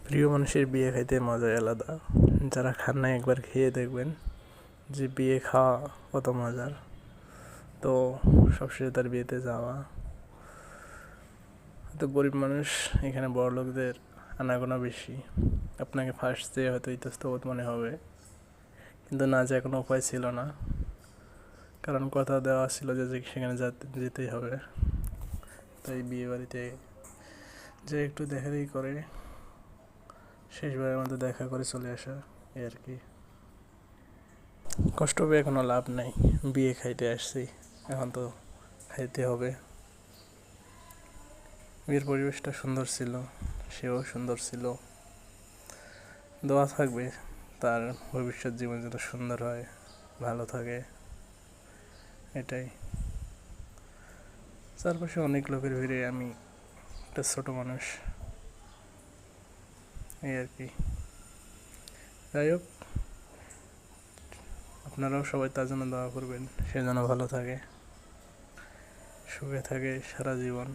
প্রিয় মানুষের বিয়ে খাইতে মজাই আলাদা। যারা খান নাই একবার খেয়ে দেখবেন যে বিয়ে খাওয়া কত মজার। তো সবশেষে তার বিয়েতে যাওয়া, তো গরিব মানুষ এখানে বড় লোকদের আনাগোনা বেশি। আপনাকে ফার্স্ট দিয়ে হয়তো ইতস্তত মনে হবে, কিন্তু না যায় কোনো উপায় ছিল না, কারণ কথা দেওয়া ছিল যে সেখানে যেতেই হবে। তাই বিয়ে বাড়িতে যে একটু দেখাদেখি করে শেষবারের মধ্যে দেখা করে চলে আসা, এই আর কি। কষ্ট পেয়ে কোনো লাভ নাই, বিয়ে খাইতে আসছি, এখন তো খাইতে হবে। বিয়ের পরিবেশটা সুন্দর ছিল, সেও সুন্দর ছিল। দোয়া থাকবে তার ভবিষ্যৎ জীবন যত সুন্দর হয়, ভালো থাকে, এটাই। চারপাশে অনেক লোকের ভিড়ে আমি একটা ছোট মানুষ, এই আর কি। যাই হোক, আপনারাও সবাই তার জন্য দোয়া করবেন, সে যেন ভালো থাকে, সুখে থাকে সারা জীবন।